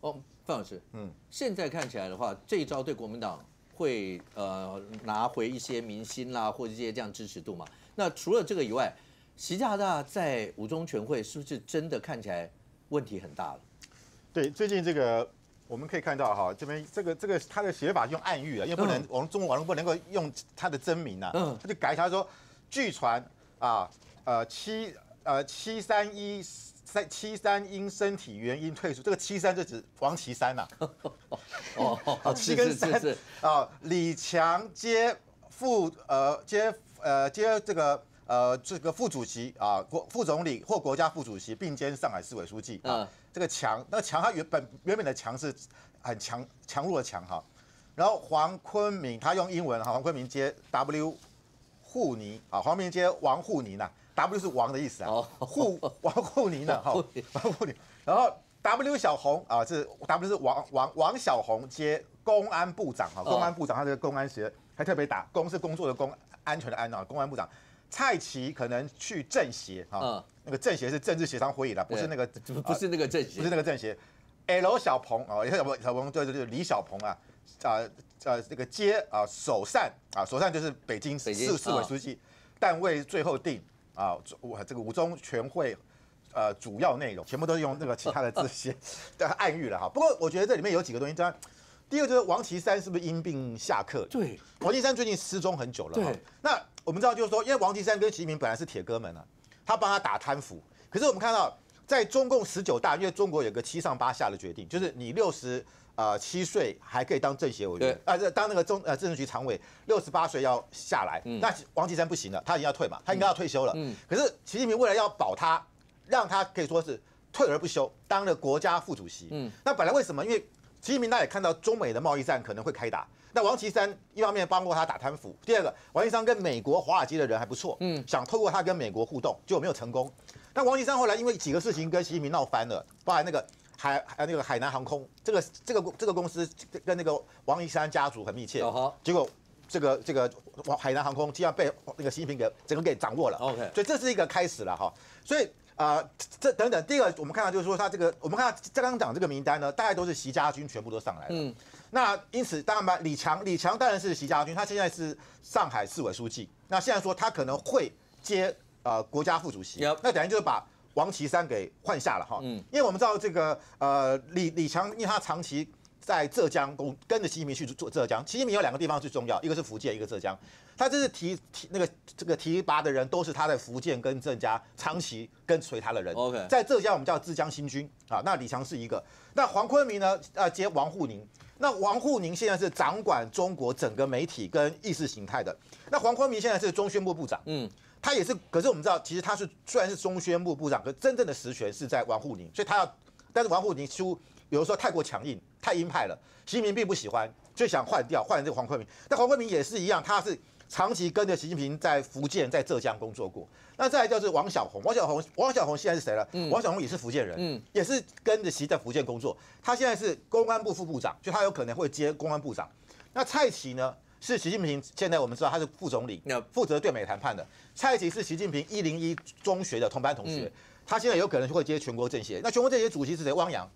哦，范老师，现在看起来的话，这一招对国民党会拿回一些民心啦，或者一些这样支持度嘛？那除了这个以外，习大大在五中全会是不是真的看起来问题很大了？对，最近这个我们可以看到哈，这边这个他的写法用暗喻啊，因为不能我们中国网络不能够用他的真名啊，他就改他说，据传啊731因身体原因退出，这个73就指王岐山呐。哦7跟3啊，李强接这个副主席啊，副总理或国家副主席并兼上海市委书记啊。这个强，那强他原本的强是很强弱的强哈。然后黄坤明他用英文哈，黄坤明接 W 护尼啊，黄明接王护尼呐 ，W 是王的意思啊，王护尼呢哈，王护尼。然后 W 小红啊，W 是王小红接公安部长哈，公安部长他这个公安学还特别打公是工作的公，安全的安啊，公安部长。蔡奇可能去政协啊，那个政协是政治协商会议啦，不是那个政协，不是那个政协。L 小鹏啊，小鹏就是李小鹏啊，这个接啊首善啊，首善就是北京市委书记，但未最后定啊，这个五中全会主要内容全部都是用那个其他的字写暗喻了哈。不过我觉得这里面有几个东西，当然第一个就是王岐山是不是因病下课？对，王岐山最近失踪很久了。对，那我们知道就是说，因为王岐山跟习近平本来是铁哥们啊，他帮他打贪腐。可是我们看到，在中共19大，因为中国有个7上8下的决定，就是你67岁还可以当政协委员，当那个政治局常委，68岁要下来。那王岐山不行了，他已经要退嘛，他应该要退休了。可是习近平为了要保他，让他可以说是退而不休，当了国家副主席。那本来为什么？因为习近平他也看到中美的贸易战可能会开打。那王岐山一方面帮过他打贪腐，第二个王岐山跟美国华尔街的人还不错，想透过他跟美国互动，结果没有成功。那王岐山后来因为几个事情跟习近平闹翻了，包含那个海南航空，这个公司跟那个王岐山家族很密切，结果这个海南航空竟然被那个习近平整个给掌握了。OK， 所以这是一个开始了哈。所以这等等，第一个我们看到就是说他这个，我们看到刚刚讲这个名单呢，大概都是习家军全部都上来了。那因此当然吧，李强当然是习家军，他现在是上海市委书记。那现在说他可能会接国家副主席，那等于就是把王岐山给换下了哈。因为我们知道这个李强，因为他长期在浙江跟着习近平去做浙江，习近平有2个地方最重要，一个是福建，一个浙江。他这是提拔的人都是他在福建跟浙江长期跟随他的人。OK， 在浙江我们叫浙江新军啊。那李强是一个，那黄坤明呢接王沪宁。那王沪宁现在是掌管中国整个媒体跟意识形态的。那黄坤明现在是中宣部部长，他也是。可是我们知道，其实他虽然是中宣部部长，可真正的实权是在王沪宁，所以但是王沪宁有的时候太过强硬，太鹰派了，习近平并不喜欢，所以想换这个黄坤明。但黄坤明也是一样，他是长期跟着习近平在福建、在浙江工作过。那再来就是王小洪，王小洪现在是谁了？王小洪也是福建人，也是跟着习在福建工作。他现在是公安部副部长，就他有可能会接公安部长。那蔡奇呢，是习近平现在我们知道他是副总理，负责对美谈判的。蔡奇是习近平101中学的同班同学，他现在有可能会接全国政协。那全国政协主席是谁？汪洋，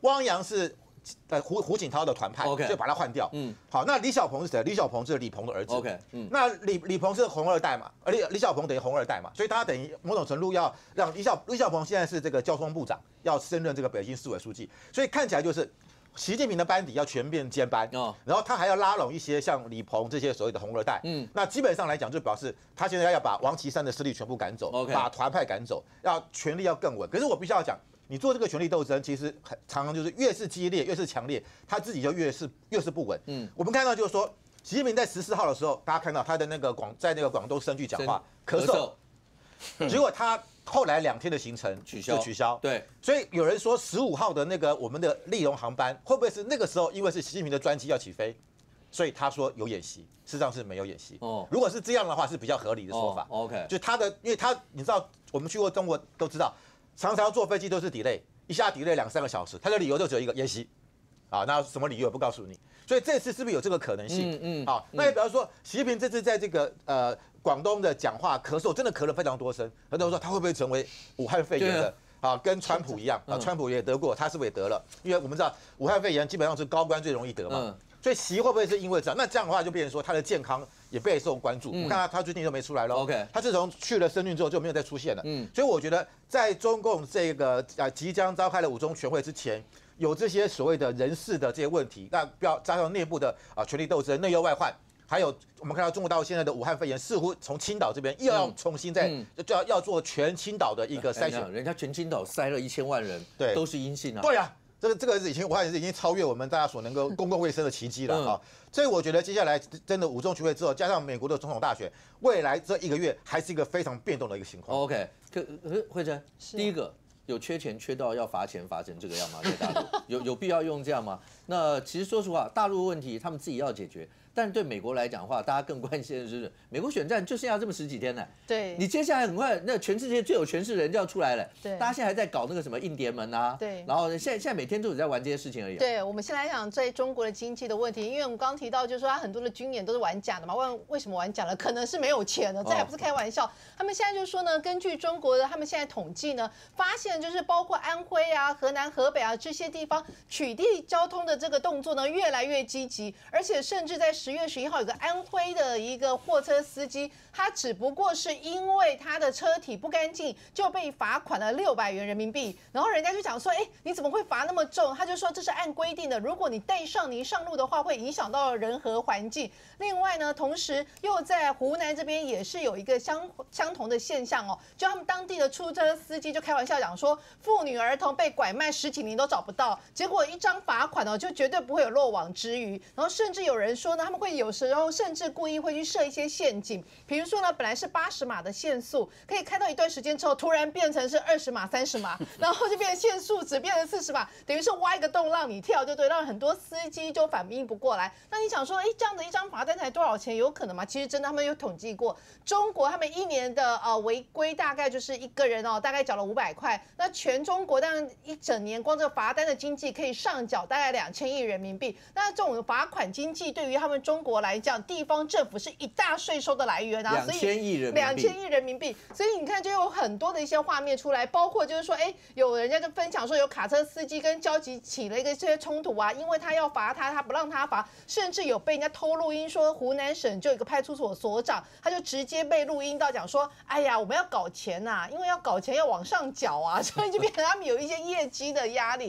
汪洋是胡锦涛的团派，就把他换掉。好，那李小鹏是谁？李小鹏是李鹏的儿子。那李鹏是红二代嘛，而李小鹏等于红二代嘛，所以他等于某种程度要让李小鹏现在是这个交通部长，要升任这个北京市委书记，所以看起来就是习近平的班底要全面接班，然后他还要拉拢一些像李鹏这些所谓的红二代。那基本上来讲，就表示他现在要把王岐山的势力全部赶走，把团派赶走，要权力要更稳。可是我必须要讲。你做这个权力斗争，其实常常就是越是激烈，越是强烈，他自己就越是不稳。我们看到就是说，习近平在14号的时候，大家看到他的在那个广东深圳讲话咳嗽，结果他后来2天的行程就取消。对，所以有人说15号的那个我们的立荣航班会不会是那个时候，因为是习近平的专机要起飞，所以他说有演习，事实上是没有演习。如果是这样的话，是比较合理的说法。OK， 就因为你知道，我们去过中国都知道。常常坐飞机都是 delay， 一下 delay2、3个小时，他的理由就只有一个演习，啊，那什么理由也不告诉你，所以这次是不是有这个可能性？好，那也比方说，习近平这次在这个广东的讲话咳嗽，真的咳了非常多声，很多人说他会不会成为武汉肺炎跟川普一样川普也得过，他是不是也得了？因为我们知道武汉肺炎基本上是高官最容易得嘛，所以习会不会是因为这样？那这样的话就变成说他的健康也备受关注。我看他最近就没出来了 ，OK， 他自从去了深圳之后就没有再出现了。所以我觉得在中共这个即将召开的5中全会之前，有这些所谓的人事的这些问题，那不要加上内部的权力斗争、内忧外患。还有，我们看到中国大陆现在的武汉肺炎，似乎从青岛这边又要重新要做全青岛的一个筛选。人家全青岛筛了1000万人，对，都是阴性啊。对啊，这个已经武汉已经超越我们大家所能够公共卫生的奇迹了哈。所以我觉得接下来真的5中全会之后，加上美国的总统大选，未来这1个月还是一个非常变动的一个情况。OK， 慧珍，第一个。有缺钱缺到要罚钱罚成这个样吗？在大陆有必要用这样吗？那其实说实话，大陆问题他们自己要解决，但是对美国来讲的话，大家更关心的是美国选战就剩下这么10几天了。对，你接下来很快，那全世界最有权势的人就要出来了。对，大家现在还在搞那个什么印碟门啊。对，然后现在每天都有在玩这些事情而已。对，我们先来讲在中国的经济的问题，因为我们刚刚提到，就是说他很多的军演都是玩假的嘛。问为什么玩假了？可能是没有钱了，这还不是开玩笑。他们现在就说呢，根据中国的他们现在统计呢，发现就是包括安徽啊、河南、河北啊这些地方取缔交通的这个动作呢越来越积极，而且甚至在10月11号有个安徽的一个货车司机，他只不过是因为他的车体不干净就被罚款了600元人民币，然后人家就讲说，你怎么会罚那么重？他就说这是按规定的，如果你带上泥上路的话，会影响到人和环境。另外呢，同时又在湖南这边也是有一个相同的现象哦，就他们当地的出租车司机就开玩笑讲说，妇女儿童被拐卖10几年都找不到，结果一张罚款哦，就绝对不会有漏网之鱼。然后甚至有人说呢，他们会有时候甚至故意会去设一些陷阱，比如说呢，本来是80码的限速，可以开到一段时间之后，突然变成是20码、30码，然后就变成限速只变成40码，等于是挖一个洞让你跳，就对，让很多司机就反应不过来。那你想说，这样的一张罚单才多少钱？有可能吗？其实真的他们有统计过，中国他们1年的违规大概就是一个人大概缴了500块，那全中国当然一整年光这个罚单的经济可以上缴大概2000亿人民币。那这种罚款经济对于他们中国来讲，地方政府是一大税收的来源啊，所以2000亿人民币，所以你看就有很多的一些画面出来，包括就是说，有人家就分享说有卡车司机跟交警起了一个这些冲突啊，因为他要罚他不让他罚，甚至有被人家偷录音说湖南省就有一个派出所所长，他就直接被录音到讲说，哎呀，我们要搞钱呐，因为要搞钱要往上缴啊，所以就变成他们有一些业绩的压力。